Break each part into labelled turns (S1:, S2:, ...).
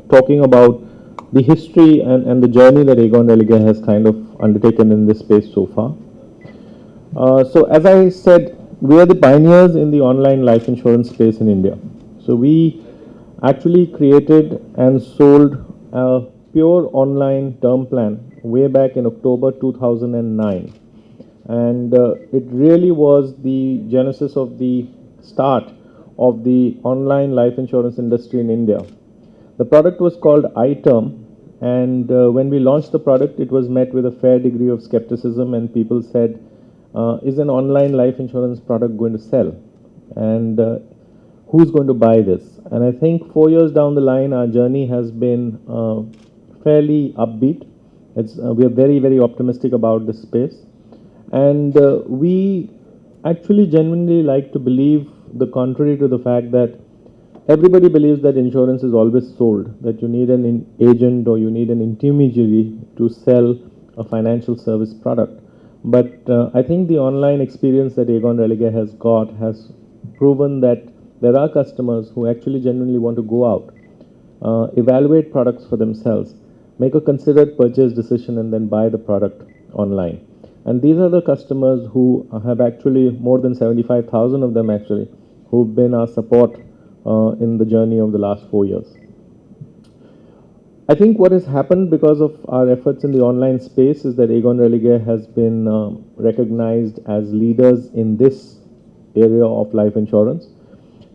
S1: talking about the history and the journey that Aegon Religare has kind of undertaken in this space so far. So as I said, we are the pioneers in the online life insurance space in India. So we actually created and sold a pure online term plan way back in October 2009. And it really was the genesis of the start of the online life insurance industry in India. The product was called iTerm, and when we launched the product, it was met with a fair degree of skepticism, and people said, is an online life insurance product going to sell? And who's going to buy this? And I think 4 years down the line, our journey has been fairly upbeat. We are very, very optimistic about this space. And we actually genuinely like to believe the contrary to the fact that everybody believes that insurance is always sold, that you need an agent or you need an intermediary to sell a financial service product. But I think the online experience that Aegon Religare has got has proven that there are customers who actually genuinely want to go out, evaluate products for themselves, make a considered purchase decision, and then buy the product online. And these are the customers who have actually, more than 75,000 of them actually, who've been our support in the journey of the last 4 years. I think what has happened because of our efforts in the online space is that Aegon Religare has been recognized as leaders in this area of life insurance.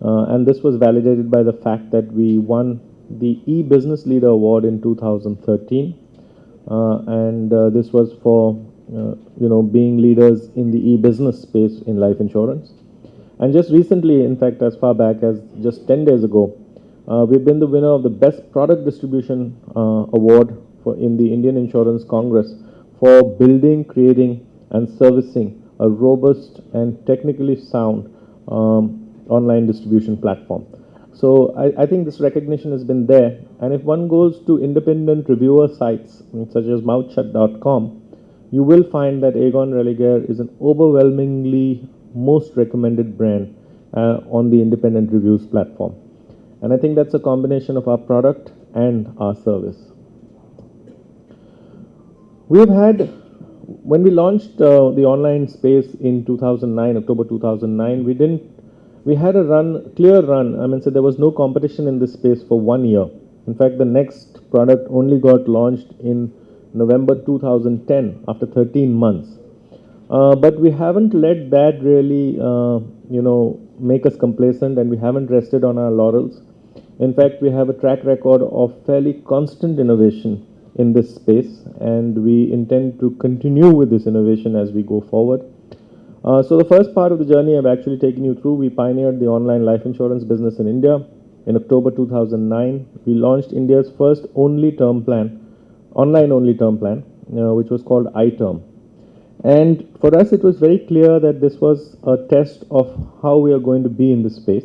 S1: And this was validated by the fact that we won the e-Business Leader Award in 2013. And this was for being leaders in the e-business space in life insurance. And just recently, in fact, as far back as just 10 days ago, we've been the winner of the Best Product Distribution Award in the Indian Insurance Congress for building, creating, and servicing a robust and technically sound online distribution platform. So I think this recognition has been there. And if one goes to independent reviewer sites such as mouthshut.com, you will find that Aegon Religare is an overwhelmingly most recommended brand on the independent reviews platform. And I think that's a combination of our product and our service. We've had, when we launched the online space in 2009, October 2009, we had a clear run. I mean, so there was no competition in this space for 1 year. In fact, the next product only got launched in November 2010 after 13 months. But we haven't let that really, make us complacent, and we haven't rested on our laurels. In fact, we have a track record of fairly constant innovation in this space, and we intend to continue with this innovation as we go forward. So the first part of the journey I've actually taken you through, we pioneered the online life insurance business in India. In October 2009, we launched India's first online-only term plan, which was called iTerm. And for us, it was very clear that this was a test of how we are going to be in this space.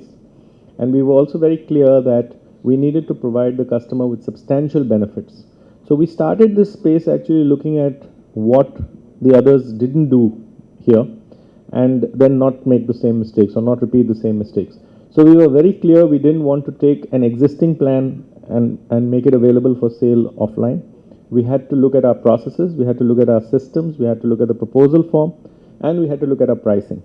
S1: And we were also very clear that we needed to provide the customer with substantial benefits. So we started this space actually looking at what the others didn't do here, and then not make the same mistakes or not repeat the same mistakes. So we were very clear we didn't want to take an existing plan and make it available for sale offline. We had to look at our processes, we had to look at our systems, we had to look at the proposal form, and we had to look at our pricing.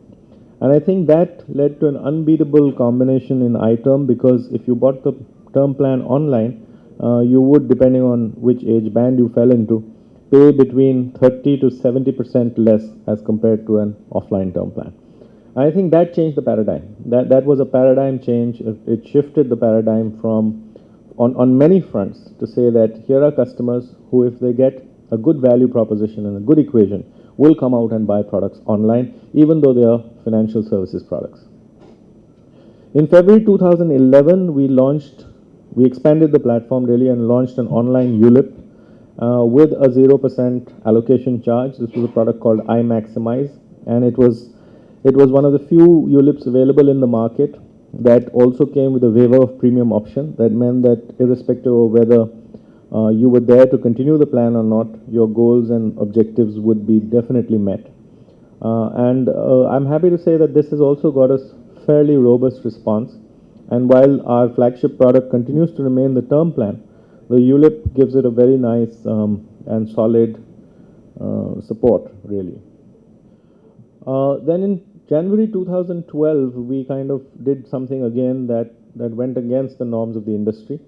S1: And I think that led to an unbeatable combination in iTerm, because if you bought the term plan online, you would, depending on which age band you fell into, pay between 30 to 70% less as compared to an offline term plan. I think that changed the paradigm. That was a paradigm change. It shifted the paradigm from on many fronts to say that here are customers who, if they get a good value proposition and a good equation, will come out and buy products online, even though they are financial services products. In February 2011, we expanded the platform really and launched an online ULIP with a 0% allocation charge. This was a product called iMaximize, and it was one of the few ULIPs available in the market that also came with a waiver of premium option. That meant that irrespective of whether you were there to continue the plan or not, your goals and objectives would be definitely met. And I'm happy to say that this has also got us fairly robust response. And while our flagship product continues to remain the term plan, the ULIP gives it a very nice and solid support, really. Then in January 2012, we kind of did something again that went against the norms of the industry.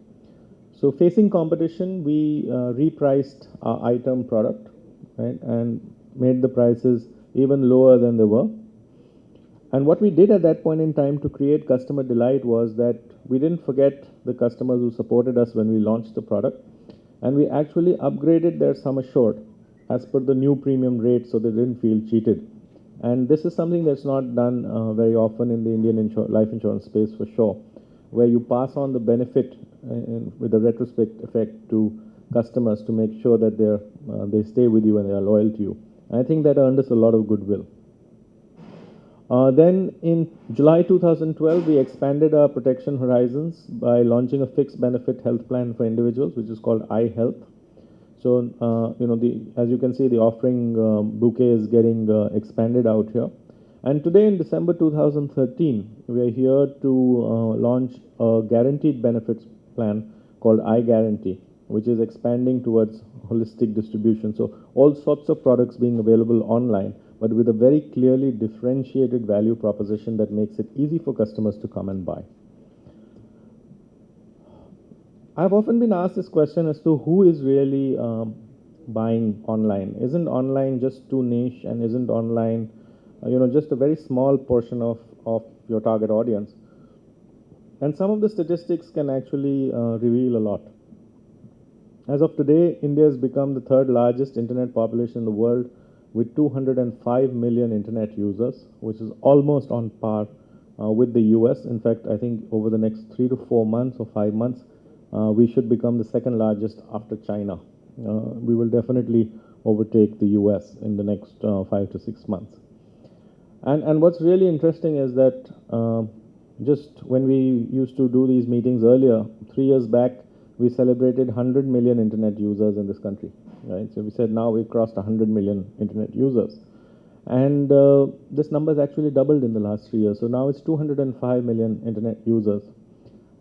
S1: So facing competition, we repriced our iTerm product, right, and made the prices even lower than they were. And what we did at that point in time to create customer delight was that we didn't forget the customers who supported us when we launched the product, and we actually upgraded their sum assured as per the new premium rate, so they didn't feel cheated. And this is something that's not done very often in the Indian life insurance space, for sure, where you pass on the benefit with a retrospect effect to customers to make sure that they stay with you and they are loyal to you. And I think that earned us a lot of goodwill. Then in July 2012, we expanded our protection horizons by launching a fixed benefit health plan for individuals, which is called iHealth. So, as you can see, the offering bouquet is getting expanded out here. And today in December 2013, we are here to launch a guaranteed benefits plan called iGuarantee, which is expanding towards holistic distribution. So all sorts of products being available online, but with a very clearly differentiated value proposition that makes it easy for customers to come and buy. I've often been asked this question as to who is really buying online. Isn't online just too niche, and isn't online just a very small portion of your target audience? And some of the statistics can actually reveal a lot. As of today, India has become the third largest internet population in the world with 205 million internet users, which is almost on par with the US. In fact, I think over the next 3 to 4 months or 5 months, we should become the second largest after China. We will definitely overtake the US in the next 5 to 6 months. And what's really interesting is that just when we used to do these meetings earlier, 3 years back, we celebrated 100 million internet users in this country, right? So we said now we've crossed 100 million internet users. And this number has actually doubled in the last 3 years. So now it's 205 million internet users.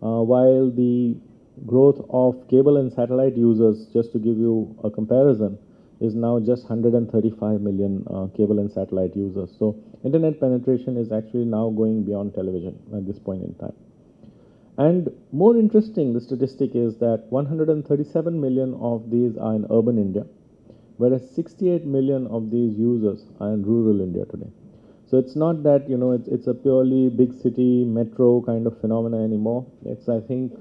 S1: While the growth of cable and satellite users, just to give you a comparison, is now just 135 million cable and satellite users. So internet penetration is actually now going beyond television at this point in time. And more interesting, the statistic is that 137 million of these are in urban India, whereas 68 million of these users are in rural India today. So it's not that, it's a purely big city, metro kind of phenomena anymore. It's, I think,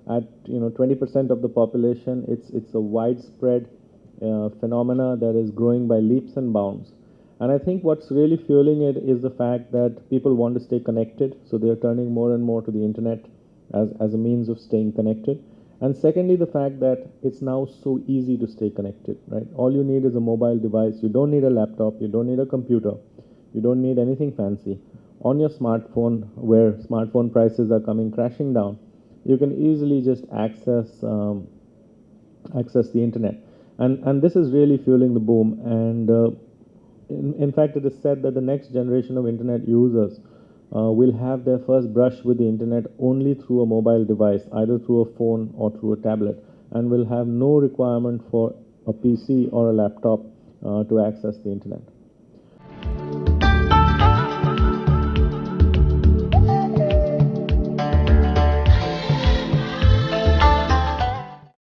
S1: at 20% of the population, it's a widespread phenomena that is growing by leaps and bounds. And I think what's really fueling it is the fact that people want to stay connected, so they're turning more and more to the internet as a means of staying connected. And secondly, the fact that it's now so easy to stay connected, right? All you need is a mobile device. You don't need a laptop. You don't need a computer. You don't need anything fancy. On your smartphone, where smartphone prices are coming crashing down, you can easily just access the internet. And this is really fueling the boom. And in fact, it is said that the next generation of internet users will have their first brush with the internet only through a mobile device, either through a phone or through a tablet, and will have no requirement for a PC or a laptop to access the internet.